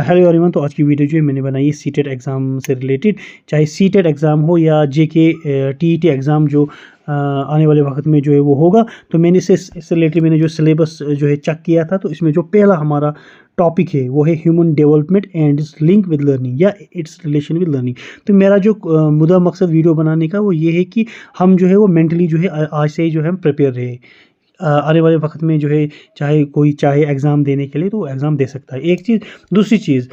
Hello everyone. तो आज की वीडियो जो है मैंने बनाई है सीटेट एग्ज़ाम से रिलेटेड, चाहे सीटेट एग्ज़ाम हो या जेके टीईटी एग्ज़ाम जो आने वाले वक्त में जो है वो होगा। तो मैंने इससे रिलेटेड मैंने जो सिलेबस जो है चेक किया था, तो इसमें जो पहला हमारा टॉपिक है वो है human development and it's link with learning या इट्स रिलेशन विद लर्निंग। तो मेरा जो मुद्दा मकसद वीडियो बनाने का वो ये है कि हम जो है वो मेंटली जो है आज से ही जो है हम प्रिपेयर रहे आने वाले वक्त में जो है, चाहे कोई चाहे एग्ज़ाम देने के लिए तो वो एग्ज़ाम दे सकता है। एक चीज़। दूसरी चीज़,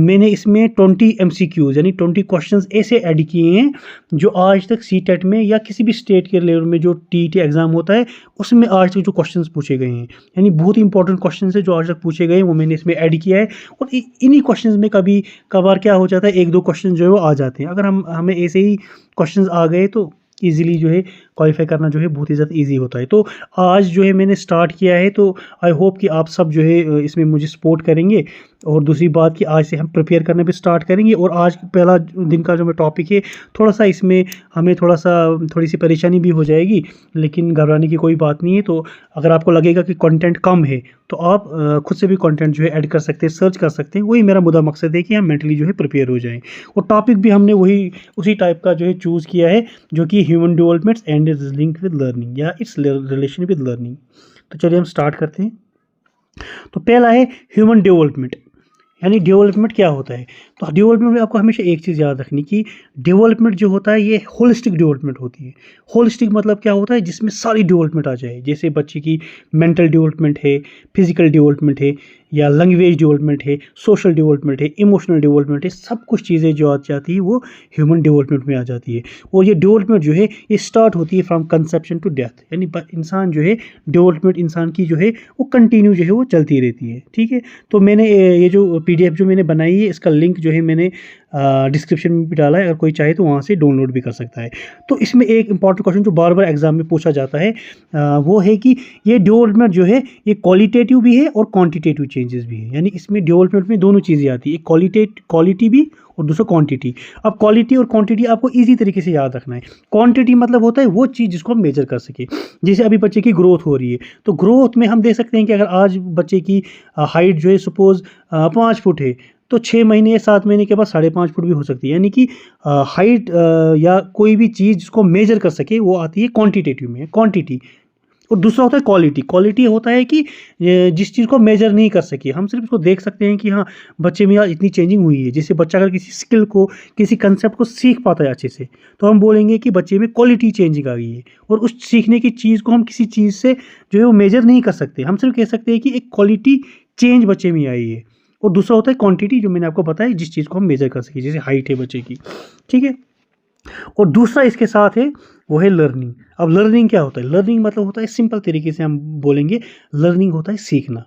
मैंने इसमें 20 MCQs यानी 20 क्वेश्चंस ऐसे ऐड किए हैं जो आज तक सीटेट में या किसी भी स्टेट के लेवल में जो टीईटी एग्ज़ाम होता है उसमें आज तक जो क्वेश्चंस पूछे गए हैं, यानी बहुत ही इंपॉर्टेंट क्वेश्चंस है जो आज तक पूछे गए हैं, वो मैंने इसमें ऐड किया है। और इन्हीं क्वेश्चंस में कभी कभार क्या हो जाता है, एक दो क्वेश्चन जो है वो आ जाते हैं। अगर हमें ऐसे ही क्वेश्चन आ गए तो ईज़िली जो है क्वालिफाई करना जो है बहुत ही ज़्यादा इजी होता है। तो आज जो है मैंने स्टार्ट किया है, तो आई होप कि आप सब जो है इसमें मुझे सपोर्ट करेंगे। और दूसरी बात कि आज से हम प्रिपेयर करना भी स्टार्ट करेंगे। और आज पहला दिन का जो मैं टॉपिक है, थोड़ा सा इसमें हमें थोड़ी सी परेशानी भी हो जाएगी, लेकिन घबराने की कोई बात नहीं है। तो अगर आपको लगेगा कि कंटेंट कम है तो आप खुद से भी कंटेंट जो है ऐड कर सकते हैं, सर्च कर सकते हैं। वही मेरा मुद्दा मकसद है कि हम मेंटली जो है प्रिपेयर हो जाएँ। और टॉपिक भी हमने उसी टाइप का जो है चूज़ किया है, जो कि human development and it's link with learning या इट्स रिलेशन विद लर्निंग। तो चलिए हम स्टार्ट करते हैं। तो पहला है ह्यूमन डेवलपमेंट, यानी डेवलपमेंट क्या होता है। तो डेवलपमेंट में आपको हमेशा एक चीज़ याद रखनी कि डेवलपमेंट जो होता है ये होलिस्टिक डेवलपमेंट होती है। होलिस्टिक मतलब क्या होता है, जिसमें सारी डेवलपमेंट आ जाए। जैसे बच्चे की मेंटल डेवलपमेंट है, फिजिकल डेवलपमेंट है, या लैंग्वेज डेवलपमेंट है, सोशल डेवलपमेंट है, इमोशनल डेवलपमेंट है, सब कुछ चीज़ें जो आ जाती है वो ह्यूमन डेवलपमेंट में आ जाती है। और ये डेवलपमेंट जो है ये स्टार्ट होती है फ्रॉम कंसेप्शन टू डेथ, यानी इंसान जो है डेवलपमेंट इंसान की जो है वो कंटिन्यू जो है वो चलती रहती है। ठीक है। तो मैंने ये जो PDF जो मैंने बनाई है, इसका लिंक जो है मैंने डिस्क्रिप्शन में भी डाला है, अगर कोई चाहे तो वहाँ से डाउनलोड भी कर सकता है। तो इसमें एक इंपॉर्टेंट क्वेश्चन जो बार बार एग्जाम में पूछा जाता है वो है कि ये डेवलपमेंट जो है ये क्वालिटेटिव भी है और क्वांटिटेटिव चेंजेस भी है। यानी इसमें डेवलपमेंट में दोनों चीज़ें आती है, एक क्वालिटी भी और दूसरा क्वांटिटी। अब क्वालिटी और क्वांटिटी आपको इजी तरीके से याद रखना है। क्वांटिटी मतलब होता है वो चीज़ जिसको हम मेजर कर सके। जैसे अभी बच्चे की ग्रोथ हो रही है, तो ग्रोथ में हम देख सकते हैं कि अगर आज बच्चे की हाइट जो है सपोज़ 5 फुट है, तो 6 महीने या 7 महीने के बाद 5.5 फुट भी हो सकती है। यानी कि हाइट या कोई भी चीज़ जिसको मेजर कर सके वो आती है क्वांटिटेटिव में, क्वांटिटी। और दूसरा होता है क्वालिटी। क्वालिटी होता है कि जिस चीज़ को मेजर नहीं कर सके, हम सिर्फ उसको देख सकते हैं कि हाँ बच्चे में यार इतनी चेंजिंग हुई है। जैसे बच्चा अगर किसी स्किल को, किसी कंसेप्ट को सीख पाता है अच्छे से, तो हम बोलेंगे कि बच्चे में क्वालिटी चेंजिंग आ गई है। और उस सीखने की चीज़ को हम किसी चीज़ से जो है वो मेजर नहीं कर सकते, हम सिर्फ कह सकते हैं कि एक क्वालिटी चेंज बच्चे में आई है। और दूसरा होता है क्वांटिटी, जो मैंने आपको बताया, जिस चीज़ को हम मेजर कर सकें, जैसे हाइट है बच्चे की। ठीक है। और दूसरा इसके साथ है वो है लर्निंग। अब लर्निंग क्या होता है? लर्निंग मतलब होता है, सिंपल तरीके से हम बोलेंगे, लर्निंग होता है सीखना।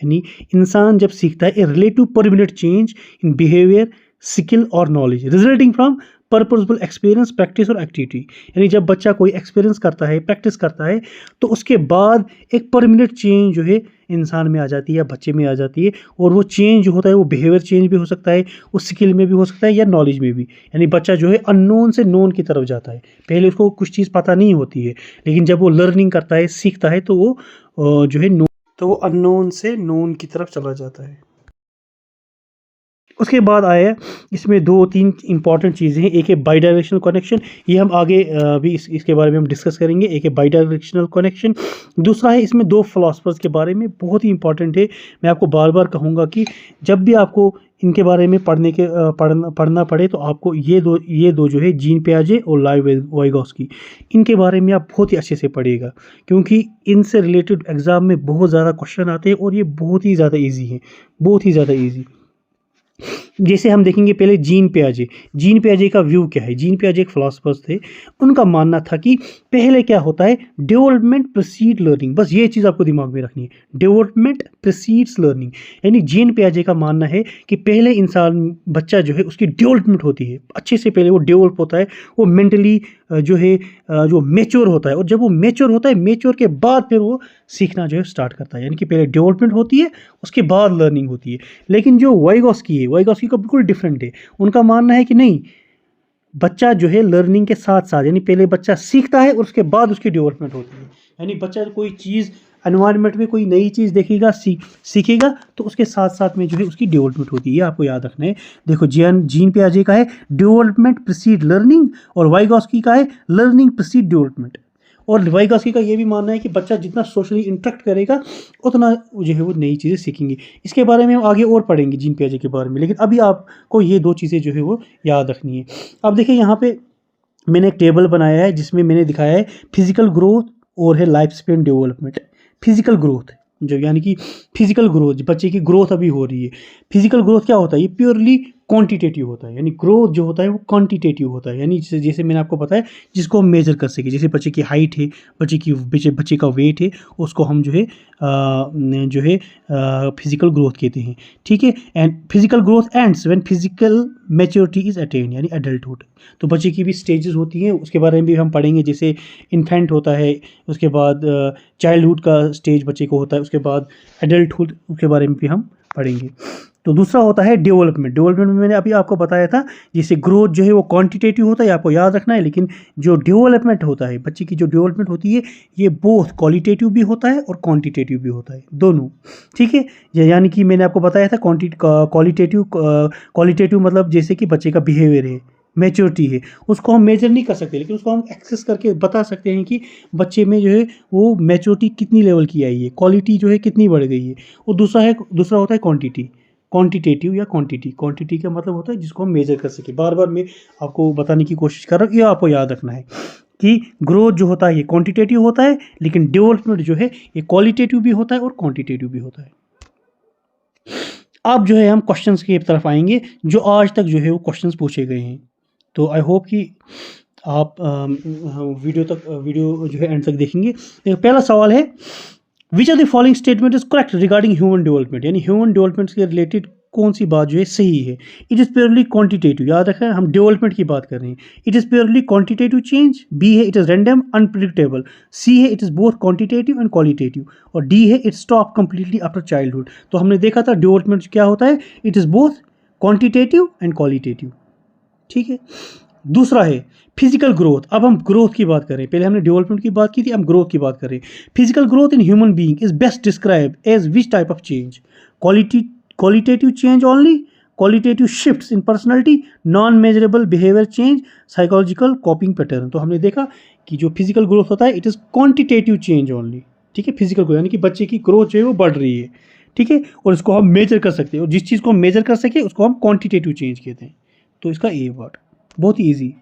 यानी इंसान जब सीखता है, a relative permanent change in behaviour, skill और knowledge resulting from purposeful experience, practice और एक्टिविटी। यानी जब बच्चा कोई एक्सपीरियंस करता है, प्रैक्टिस करता है, तो उसके बाद एक परमानेंट चेंज जो है इंसान में आ जाती है या बच्चे में आ जाती है। और वो चेंज जो होता है वो बिहेवियर चेंज भी हो सकता है, वो स्किल में भी हो सकता है या नॉलेज में भी। यानी बच्चा जो है अननोन से नोन की तरफ जाता है। पहले उसको कुछ चीज़ पता नहीं होती है, लेकिन जब वो लर्निंग करता है, सीखता है, तो वो जो है तो वो अननोन से नोन की तरफ चला जाता है। उसके बाद आया इसमें 2-3 इंपॉर्टेंट चीज़ें हैं। एक है बाई डायरेक्शनल कनेक्शन, ये हम आगे भी इसके बारे में हम डिस्कस करेंगे। एक है बाई डायरेक्शनल कनेक्शन। दूसरा है इसमें 2 फिलोसफर्स के बारे में, बहुत ही इंपॉर्टेंट है। मैं आपको बार बार कहूँगा कि जब भी आपको इनके बारे में पढ़ना पड़े तो आपको ये दो जो है, जीन पियाजे और वाइगोस्की, इनके बारे में आप बहुत ही अच्छे से पढ़िएगा, क्योंकि इनसे रिलेटेड एग्ज़ाम में बहुत ज़्यादा क्वेश्चन आते हैं और ये बहुत ही ज़्यादा ईजी है, बहुत ही ज़्यादा ईजी। जैसे हम देखेंगे पहले जीन पियाजे का व्यू क्या है। जीन पियाजे एक फिलोसफर्स थे, उनका मानना था कि पहले क्या होता है, डेवलपमेंट प्रीसीड लर्निंग। बस ये चीज़ आपको दिमाग में रखनी है, डेवलपमेंट प्रीसीड्स लर्निंग। यानी जीन पियाजे का मानना है कि पहले इंसान, बच्चा जो है, उसकी डेवलपमेंट होती है अच्छे से, पहले वो डेवलप होता है, वो मेंटली जो है जो मेच्योर होता है। और जब वो मेच्योर होता है, मेच्योर के बाद फिर वो सीखना जो है स्टार्ट करता है। यानी कि पहले डेवलपमेंट होती है, उसके बाद लर्निंग होती है। लेकिन जो वाइगोस्की का बिल्कुल डिफरेंट है। उनका मानना है कि नहीं, बच्चा जो है लर्निंग के साथ साथ, यानी पहले बच्चा सीखता है और उसके बाद उसकी डेवलपमेंट होती है। यानी बच्चा कोई चीज़ एनवायरनमेंट में कोई नई चीज़ देखेगा, सीखेगा, तो उसके साथ साथ में जो है उसकी डेवलपमेंट होती है, आपको याद रखना है। देखो जीन पियाजे का है डेवलपमेंट प्रीसीड लर्निंग, और वाइगॉस्की का है लर्निंग प्रीसीड डेवलपमेंट। और वाइगॉस्की का ये भी मानना है कि बच्चा जितना सोशली इंटरेक्ट करेगा उतना जो है वो नई चीज़ें सीखेंगे। इसके बारे में हम आगे और पढ़ेंगे जीन पियाजे के बारे में, लेकिन अभी आपको ये 2 चीज़ें जो है वो याद रखनी है। अब देखिए यहाँ पे मैंने एक टेबल बनाया है जिसमें मैंने दिखाया है फिजिकल ग्रोथ और है life span development. Physical growth जो यानी कि फिजिकल ग्रोथ, बच्चे की ग्रोथ अभी हो रही है। फिजिकल ग्रोथ क्या होता है? ये प्योरली क्वांटिटेटिव होता है, यानी ग्रोथ जो होता है वो क्वांटिटेटिव होता है, यानी जैसे मैंने आपको बताया जिसको हम मेजर कर सके, जैसे बच्चे की हाइट है, बच्चे का वेट है, उसको हम जो है फिजिकल ग्रोथ कहते हैं। ठीक है, and physical growth ends when physical maturity is attend, यानी एडल्टहुड। तो बच्चे की भी स्टेजेस होती हैं, उसके बारे में भी हम पढ़ेंगे, जैसे इन्फेंट होता है, उसके बाद चाइल्डहुड का स्टेज बच्चे को होता है, उसके बाद एडल्टहुड के बारे में भी हम पढ़ेंगे। तो दूसरा होता है डेवलपमेंट। डेवलपमेंट में मैंने अभी आपको बताया था, जैसे ग्रोथ जो है वो क्वांटिटेटिव होता है, आपको याद रखना है, लेकिन जो डेवलपमेंट होता है, बच्चे की जो डेवलपमेंट होती है, ये बोथ क्वालिटेटिव भी होता है और क्वांटिटेटिव भी होता है, दोनों। ठीक है, यानी कि मैंने आपको बताया था क्वालिटेटिव मतलब जैसे कि बच्चे का बिहेवियर है, मैच्योरिटी है, उसको हम मेजर नहीं कर सकते, लेकिन उसको हम एक्सेस करके बता सकते हैं कि बच्चे में जो है वो मैच्योरिटी कितनी लेवल की आई है, क्वालिटी जो है कितनी बढ़ गई है। और दूसरा होता है क्वांटिटी, क्वांटिटेटिव या क्वांटिटी। क्वांटिटी का मतलब होता है जिसको हम मेजर कर सके। बार बार मैं आपको बताने की कोशिश कर रहा हूँ, ये आपको याद रखना है कि ग्रोथ जो होता है ये क्वांटिटेटिव होता है, लेकिन डेवलपमेंट जो है ये क्वालिटेटिव भी होता है और क्वांटिटेटिव भी होता है। अब जो है हम क्वेश्चंस की तरफ आएंगे जो आज तक जो है वो क्वेश्चंस पूछे गए हैं। तो आई होप कि आप वीडियो जो है एंड तक देखेंगे। पहला सवाल है, which are the following statement is correct regarding human development, यानी ह्यूमन डेवलपमेंट के रिलेटेड कौन सी बात जो है सही है। इट इज़ प्योरली क्वांटिटेटिव, याद रखें हम डेवलपमेंट की बात कर रहे हैं। It is purely quantitative change, B है it is random unpredictable, C है it is both quantitative and qualitative, और डी है it stop completely after childhood. तो हमने देखा था डेवलपमेंट क्या होता है, it is both quantitative and qualitative. ठीक है, दूसरा है फिजिकल ग्रोथ। अब हम ग्रोथ की बात करें, पहले हमने डेवलपमेंट की बात की थी, हम ग्रोथ की बात करें। Physical growth in human being is best describe as which type of change, qualitative change only, qualitative shifts in personality, non measurable behaviour change, psychological coping pattern. तो हमने देखा कि जो फिजिकल ग्रोथ होता है it is quantitative change only. ठीक है, physical growth यानी कि बच्चे की ग्रोथ जो है वो बढ़ रही है। ठीक है, और इसको हम मेजर कर सकते हैं, और जिस चीज़ को हम मेजर कर सके उसको हम क्वांटिटेटिव चेंज कहते हैं। तो इसका ए वर्ड बहुत ही ईजी।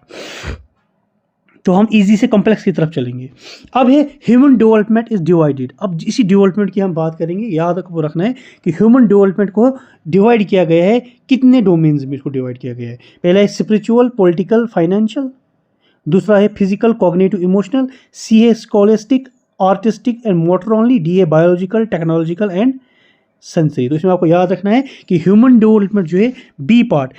तो हम इजी से कॉम्प्लेक्स की तरफ चलेंगे। अब है ह्यूमन डेवलपमेंट इज डिवाइडेड। अब इसी डेवलपमेंट की हम बात करेंगे। याद रखना है कि ह्यूमन डेवलपमेंट को डिवाइड किया गया है कितने डोमेन्स में, इसको डिवाइड किया गया है। पहला है स्पिरिचुअल, पॉलिटिकल, फाइनेंशियल। दूसरा है फिजिकल, कॉग्निटिव, इमोशनल। सी है scholastic, artistic and motor only. D है बायोलॉजिकल, टेक्नोलॉजिकल एंड सेंसरी। तो इसमें आपको याद रखना है कि ह्यूमन डेवलपमेंट जो है बी पार्ट,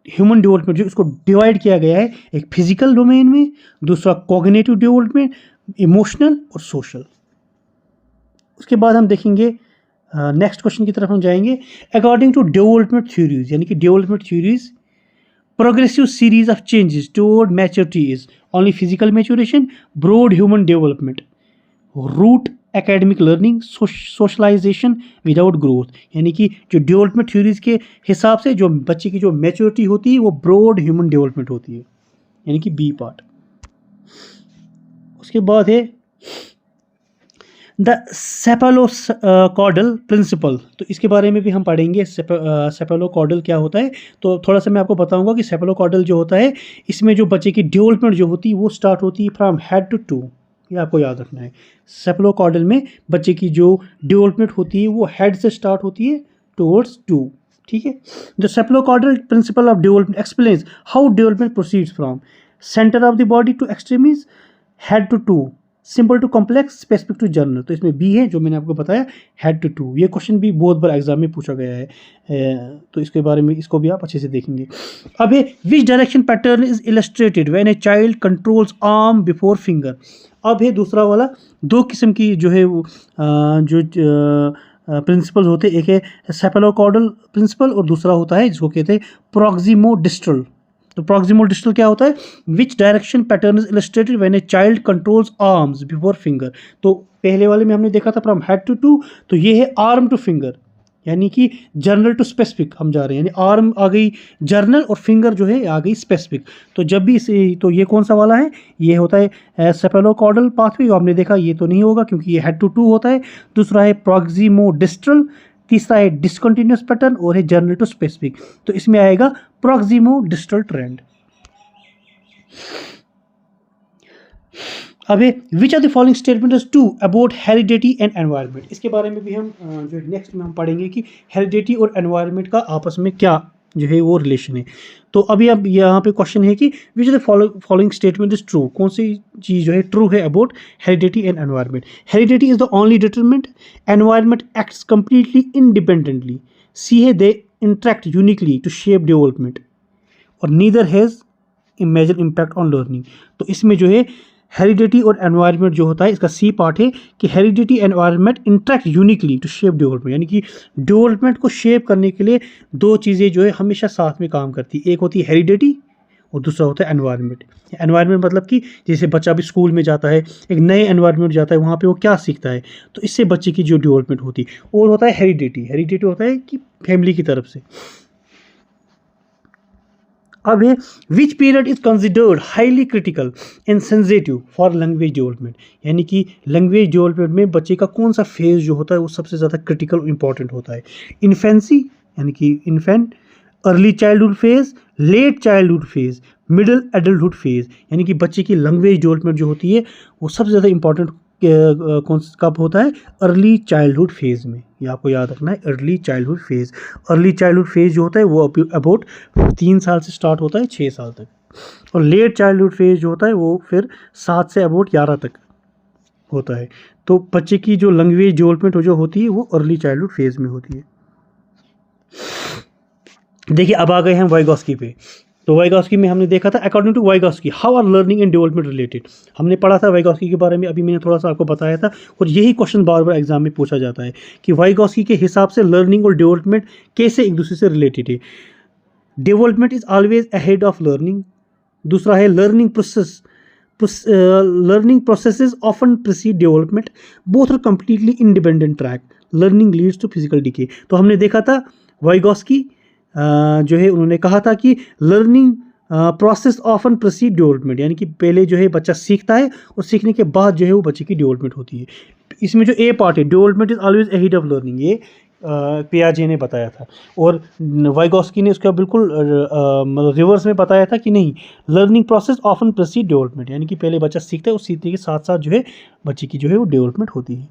ह्यूमन डेवलपमेंट जो इसको डिवाइड किया गया है एक फिजिकल डोमेन में, दूसरा कॉग्निटिव डेवलपमेंट, इमोशनल और सोशल। उसके बाद हम देखेंगे नेक्स्ट क्वेश्चन की तरफ हम जाएंगे। अकॉर्डिंग टू डेवलपमेंट थ्योरीज, यानी कि development theories progressive series of changes toward maturity is only physical maturation, broad human development, rote academic learning, socialisation without growth. यानी कि जो डेवलपमेंट थ्योरीज के हिसाब से जो बच्चे की जो मैच्योरिटी होती है वो ब्रॉड ह्यूमन डेवलपमेंट होती है, यानी कि बी पार्ट। उसके बाद है द सेफेलोकॉर्डल प्रिंसिपल। तो इसके बारे में भी हम पढ़ेंगे, सेफेलोकॉर्डल क्या होता है। तो थोड़ा सा मैं आपको बताऊंगा कि सेफेलोकॉर्डल जो होता है इसमें जो बच्चे की डेवलपमेंट जो होती है वो स्टार्ट होती है फ्रॉम हेड टू टू। ये आपको याद रखना है। सेफेलोकॉर्डल में बच्चे की जो डेवलपमेंट होती है वो हेड से स्टार्ट होती है टुवर्ड्स टू। ठीक है, the cephalocaudal principle of development explains how development proceeds from centre of the body to extremities, head to toe, simple to complex, specific to general. तो इसमें बी है जो मैंने आपको बताया, हेड टू टू। ये क्वेश्चन भी बहुत बार एग्जाम में पूछा गया है, तो इसके बारे में इसको भी आप अच्छे से देखेंगे। अब है which direction pattern is illustrated when a child controls arm before finger. अब है दूसरा वाला, दो किस्म की जो है वो जो प्रिंसिपल होते हैं, एक है सेफेलोकॉर्डल प्रिंसिपल और दूसरा होता है जिसको कहते हैं प्रॉक्सिमोडिस्टल। तो प्रॉक्सिमल डिस्टल क्या होता है, which direction pattern is illustrated when a child controls arms before finger. तो पहले वाले में हमने देखा था फ्रॉम हेड टू टू, तो ये है आर्म टू फिंगर, यानी कि जर्नल टू स्पेसिफिक हम जा रहे हैं, यानी आर्म आ गई जर्नल और फिंगर जो है आ गई स्पेसिफिक। तो जब भी इसे, तो ये कौन सा वाला है, ये होता है सेफेलोकॉर्डल पाथवे, आपने देखा ये तो नहीं होगा क्योंकि ये हेड टू टू होता है। दूसरा है प्रॉक्सिमो डिस्टल, तीसरा है डिसकंटिन्यूस पैटर्न और है जर्नल टू स्पेसिफिक। तो इसमें आएगा प्रॉक्सिमो डिस्टल ट्रेंड। अब which are the following statement is true about heredity and environment. इसके बारे में भी हम जो नेक्स्ट में हम पढ़ेंगे कि हेरिडिटी और एनवायरनमेंट का आपस में क्या जो है वो रिलेशन है। तो अभी अब यहाँ पे क्वेश्चन है कि which are the following statement is true, कौन सी चीज़ जो है ट्रू है about heredity and environment. Heredity is the only determinant, environment acts completely independently, C है they interact uniquely to shape development, और neither has a major impact on learning. तो इसमें जो है हेरिडिटी और एनवायरनमेंट जो होता है, इसका सी पार्ट है कि heredity environment interact uniquely to shape development, यानी कि डेवलपमेंट को शेप करने के लिए दो चीज़ें जो है हमेशा साथ में काम करती है, एक होती है हेरिडिटी और दूसरा होता है एनवायरनमेंट। एनवायरनमेंट मतलब कि जैसे बच्चा भी स्कूल में जाता है, एक नए एनवायरनमेंट जाता है, वहाँ पे वो क्या सीखता है, तो इससे बच्चे की जो डेवलपमेंट होती है। और होता है हेरिडिटी, हेरिडिटी होता है कि फैमिली की तरफ से। अब है which period is considered highly critical and sensitive for language development, यानी कि लैंग्वेज डेवलपमेंट में बच्चे का कौन सा फेज जो होता है वो सबसे ज़्यादा क्रिटिकल इंपॉर्टेंट होता है। इन्फेंसी यानी कि infant, early childhood phase, late childhood phase, middle adulthood phase, यानी कि बच्चे की लैंग्वेज डेवलपमेंट जो होती है वो सबसे ज़्यादा इंपॉर्टेंट कब होता है, अर्ली चाइल्डहुड फेज़ में। ये आपको याद रखना है, early childhood phase. Early childhood phase जो होता है वो अबाउट 3 साल से स्टार्ट होता है 6 साल तक, और लेट चाइल्डहुड फेज़ जो होता है वो फिर 7 से अबाउट 11 तक होता है। तो बच्चे की जो लैंग्वेज डेवलपमेंट जो होती है वो अर्ली चाइल्डहुड फेज़ में होती है। देखिए अब आ गए हैं वाइगॉस्की पे। तो वाइगॉस्की में हमने देखा था according to Vygotsky how are learning and development related, हमने पढ़ा था वाइगॉस्की के बारे में, अभी मैंने थोड़ा सा आपको बताया था, और यही क्वेश्चन बार बार एग्जाम में पूछा जाता है कि वाइगॉस्की के हिसाब से लर्निंग और डेवलपमेंट कैसे एक दूसरे से रिलेटेड है। Development is always ahead of learning. दूसरा है learning processes often precede development, both are completely independent track, learning leads to physical decay. तो हमने देखा था वाइगॉस्की जो है उन्होंने कहा था कि learning process often proceed development, यानी कि पहले जो है बच्चा सीखता है और सीखने के बाद जो है वो बच्चे की डेवलपमेंट होती है। इसमें जो ए पार्ट है development is always ahead of learning, ये पियाजे ने बताया था, और वाइगॉस्की ने उसका बिल्कुल मतलब रिवर्स में बताया था कि नहीं, learning process often proceed development, यानी कि पहले बच्चा सीखता है और सीखने के साथ साथ जो है बच्चे की जो है वो डेवलपमेंट होती है।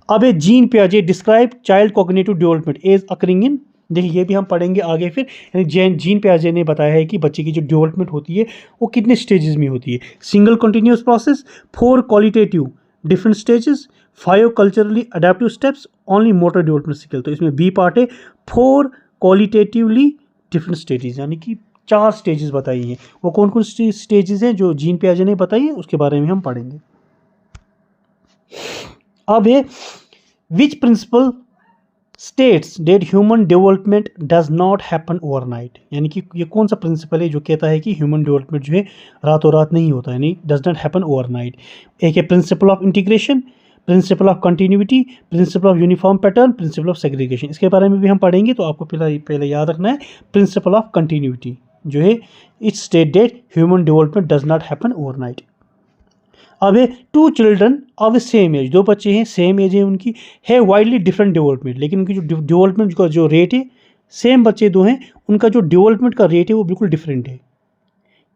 अब ये जीन पियाजे describe child cognitive development as occurring in, देखिए ये भी हम पढ़ेंगे आगे फिर, यानी जीन पियाजे ने बताया है कि बच्चे की जो डेवलपमेंट होती है वो कितने स्टेजेस में होती है। Single continuous process, 4 qualitative different stages, 5 culturally adaptive steps, only motor development skill. तो इसमें बी पार्ट है 4 क्वालिटेटिवली डिफरेंट स्टेजेस, यानी कि 4 स्टेजेस बताई हैं। वो कौन कौन सी स्टेजेस हैं जो जीन पियाजे ने बताई है उसके बारे में हम पढ़ेंगे। अब है which principle states that human development does not happen overnight, यानी कि ये कौन सा प्रिंसिपल है जो कहता है कि ह्यूमन डेवलपमेंट जो है रातों रात नहीं होता, यानी डज नॉट हैपन ओवरनाइट। एक है principle of integration, principle of continuity, principle of uniform pattern, principle of segregation. इसके बारे में भी हम पढ़ेंगे, तो आपको पहले याद रखना है प्रिंसिपल ऑफ कंटिन्यूटी जो है it state that human development does not happen overnight. अब है 2 children of the same age, 2 बच्चे हैं सेम एज है उनकी, है वाइडली डिफरेंट डेवलपमेंट, लेकिन उनकी जो डेवलपमेंट का जो रेट है, सेम बच्चे 2 हैं उनका जो डेवलपमेंट का रेट है वो बिल्कुल डिफरेंट है।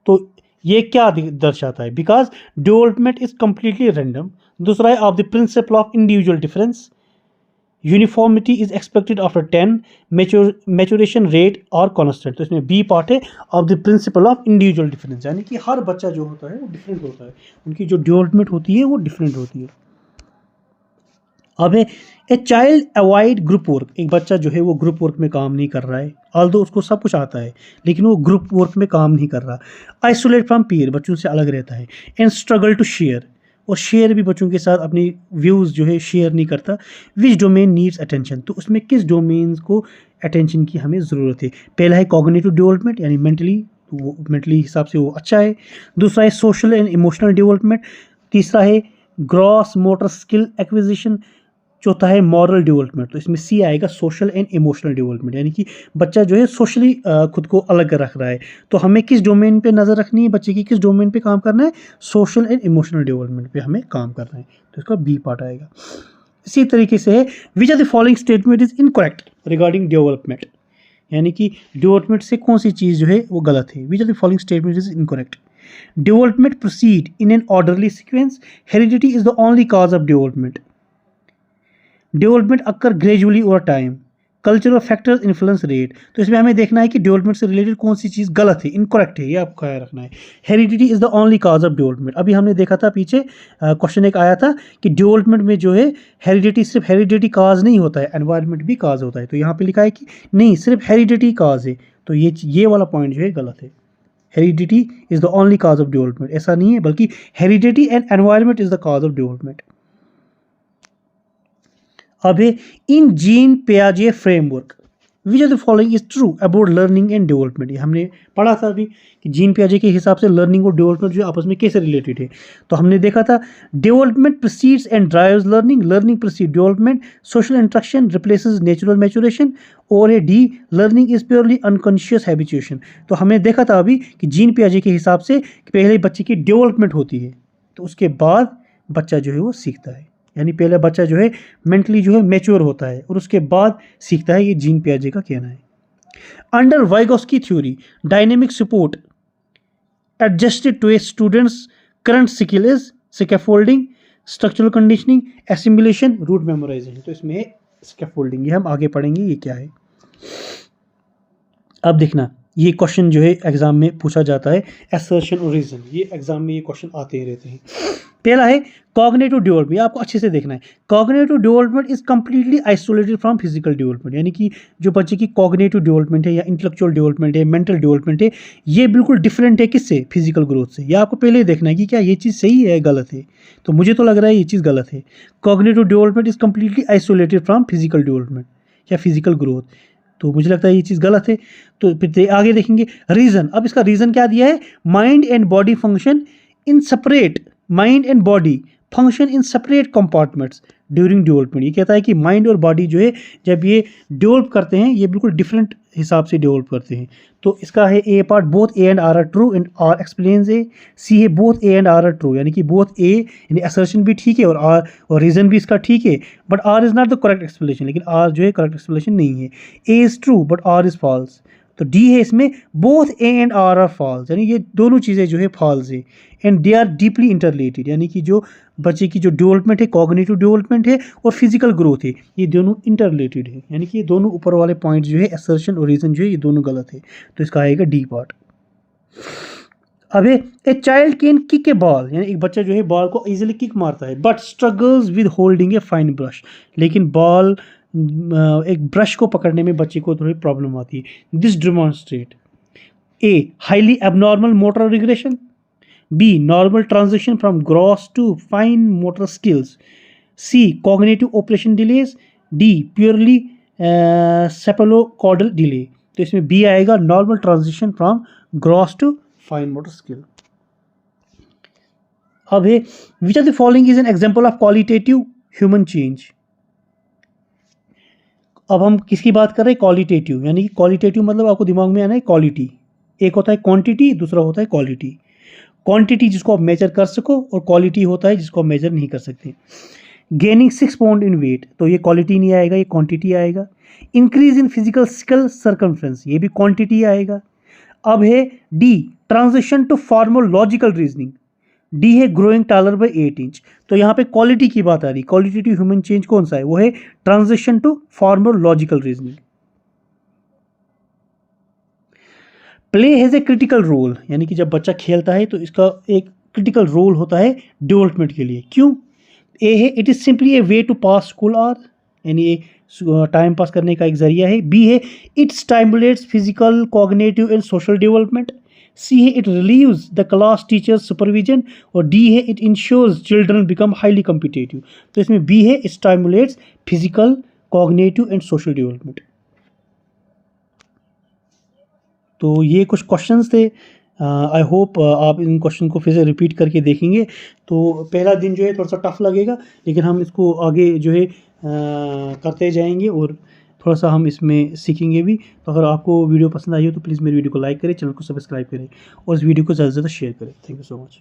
तो ये क्या दर्शाता है, because development is completely random. दूसरा है of the principle of individual difference, uniformity is expected after 10, maturation rate और कॉन्स्टेंट। तो इसमें बी पार्ट है of the principle of individual difference, यानी कि हर बच्चा जो होता है वो डिफरेंट होता है, उनकी जो डेवलपमेंट होती है वो डिफरेंट होती है। अब है a child avoid group work, एक बच्चा जो है वो ग्रुप वर्क में काम नहीं कर रहा है, ऑल्दो उसको सब कुछ आता है लेकिन वो ग्रुप वर्क में काम नहीं कर रहा। आइसोलेट फ्रॉम पीयर, बच्चों से अलग रहता है, एंड स्ट्रगल टू शेयर, और शेयर भी बच्चों के साथ अपनी व्यूज़ जो है शेयर नहीं करता। विच डोमेन नीड्स अटेंशन, तो उसमें किस डोमेन को अटेंशन की हमें ज़रूरत है। पहला है कॉग्निटिव डेवलपमेंट, यानी मेंटली तो वो मेंटली हिसाब से वो अच्छा है। दूसरा है सोशल एंड इमोशनल डेवलपमेंट। तीसरा है ग्रॉस मोटर स्किल एक्विजिशन। चौथा है मॉरल डेवलपमेंट। तो इसमें सी आएगा सोशल एंड इमोशनल डेवलपमेंट, यानी कि बच्चा जो है सोशली खुद को अलग रख रहा है। तो हमें किस डोमेन पे नज़र रखनी है, बच्चे की किस डोमेन पे काम करना है, सोशल एंड इमोशनल डेवलपमेंट पे हमें काम करना है। तो इसका बी पार्ट आएगा। इसी तरीके से है which are the following statement is incorrect regarding development, यानी कि डेवलपमेंट से कौन सी चीज़ जो है वो गलत है। Which are the following statement is incorrect. Development proceed in an orderly sequence. Heredity is the only cause of development. Development occur gradually over time. Cultural factors influence rate. तो इसमें हमें देखना है कि डेवलपमेंट से रिलेटेड कौन सी चीज़ गलत है, इनकरेक्ट है, ये आपको ख्याल रखना है। Heredity is the only cause of development. अभी हमने देखा था पीछे क्वेश्चन एक आया था कि डेवलपमेंट में जो है हेरिडिटी, सिर्फ हेरिडिटी काज नहीं होता है, एनवायरनमेंट भी काज होता है। तो यहाँ पे लिखा है कि नहीं, सिर्फ हेरिडिटी काज है। तो ये वाला पॉइंट जो है गलत है। Heredity is the only cause of development, ऐसा नहीं है, बल्कि heredity and environment is the cause of development. अब है इन जीन पियाजे framework which are the following is true about learning and development. ये हमने पढ़ा था अभी कि जीन पियाजे के हिसाब से लर्निंग और डेवलपमेंट जो आपस में कैसे रिलेटेड है। तो हमने देखा था development proceeds and drives learning, learning proceed development, social interaction replaces natural maturation, और A D learning is purely unconscious habituation. तो हमने देखा था अभी कि जीन पियाजे के हिसाब से पहले बच्चे की डेवलपमेंट होती है, तो उसके बाद बच्चा जो है वो सीखता है, यानी पहले बच्चा जो है मेंटली जो है मैच्योर होता है और उसके बाद सीखता है। ये जीन पियाजे का कहना है। Under Vygotsky theory dynamic support adjusted to a student's current skill is scaffolding, structural conditioning, assimilation, rote memorisation. तो इसमें स्कैफोल्डिंग, ये हम आगे पढ़ेंगे ये क्या है। अब देखना, ये क्वेश्चन जो है एग्जाम में पूछा जाता है, असर्शन और रीजन, ये एग्जाम में ये क्वेश्चन आते ही रहते हैं। पहला है कॉग्निटिव डेवलपमेंट, ये आपको अच्छे से देखना है। Cognitive development is completely isolated from physical development, यानी कि जो बच्चे की कॉग्निटिव डेवलपमेंट है या इंटेलेक्चुअल डेवलपमेंट है, मेंटल डेवलपमेंट है, ये बिल्कुल डिफरेंट है किससे, फिजिकल ग्रोथ से। ये आपको पहले ही देखना है कि क्या ये चीज़ सही है गलत है। तो मुझे तो लग रहा है ये चीज़ गलत है। Cognitive development is completely isolated from physical development या फिजिकल ग्रोथ, तो मुझे लगता है ये चीज़ गलत है। तो फिर आगे देखेंगे रीज़न। अब इसका रीज़न क्या दिया है, mind and body function in separate, mind and body function in separate compartments during development. ये कहता है कि माइंड और बॉडी जो है जब ये डेवलप करते हैं, ये बिल्कुल डिफरेंट हिसाब से डेवलप करते हैं। तो इसका है A part, both A and R true and R explains A. C है both A and R true, यानी कि बोथ ए यानी असर्शन भी ठीक है और आर और रीज़न भी इसका ठीक है, but R is not the correct explanation, लेकिन आर जो है करेक्ट एक्सप्लेनेशन नहीं है। A is true but R is false. तो डी है इसमें both A and R false, यानी ये दोनों चीज़ें जो है फॉल्स है। And they are deeply interrelated, यानी कि जो बच्चे की जो डेवलपमेंट है, कॉग्निटिव डेवलपमेंट है और फिजिकल ग्रोथ है, ये दोनों इंटररिलेटेड है, यानी कि ये दोनों ऊपर वाले पॉइंट जो है असर्शन और रीज़न जो है ये दोनों गलत है। तो इसका आएगा डी पार्ट। अब a child can kick A ball, यानी एक बच्चा जो है बॉल को इजीली किक मारता है, but struggles with holding a fine brush, लेकिन बॉल एक ब्रश को पकड़ने में बच्चे को थोड़ी प्रॉब्लम आती है। This demonstrate a highly abnormal motor regression, B. Normal transition from gross to fine motor skills. C. Cognitive operation delays. D. Purely cephalocaudal delay. तो इसमें B आएगा, normal transition from gross to fine motor skill. अब है which of the following is an example of qualitative human change. अब हम किसकी बात कर रहे हैं, क्वालिटेटिव, यानी कि क्वालिटेटिव मतलब आपको दिमाग में आना है क्वालिटी। एक होता है क्वांटिटी, दूसरा होता है क्वालिटी। क्वांटिटी जिसको आप मेजर कर सको और क्वालिटी होता है जिसको आप मेजर नहीं कर सकते। गेनिंग 6 पाउंड इन वेट, तो ये क्वालिटी नहीं आएगा, ये क्वांटिटी आएगा। Increase in physical skill circumference, ये भी क्वांटिटी आएगा। अब है D transition to formal logical reasoning, D है ग्रोइंग टॉलर बाय 8 इंच। तो यहाँ पे क्वालिटी की बात आ रही, क्वालिटेटिव ह्यूमन चेंज कौन सा है, वो है transition to formal logical reasoning. Play has a critical role, यानी कि जब बच्चा खेलता है तो इसका एक क्रिटिकल रोल होता है डेवलपमेंट के लिए। क्यों? ए है it is simply a way to pass school hour, यानी एक टाइम पास करने का एक जरिया है। बी है it stimulates physical cognitive and social development. C है it relieves the class teachers supervision. और डी है it ensures children become highly competitive. तो इसमें बी है stimulates physical cognitive and social development. तो ये कुछ क्वेश्चंस थे। आई होप आप इन क्वेश्चन को फिर से रिपीट करके देखेंगे। तो पहला दिन जो है थोड़ा सा टफ लगेगा, लेकिन हम इसको आगे जो है करते जाएंगे और थोड़ा सा हम इसमें सीखेंगे भी। तो अगर आपको वीडियो पसंद आई हो तो प्लीज़ मेरी वीडियो को लाइक करें, चैनल को सब्सक्राइब करें और इस वीडियो को ज़्यादा से ज़्यादा शेयर करें। Thank you so much.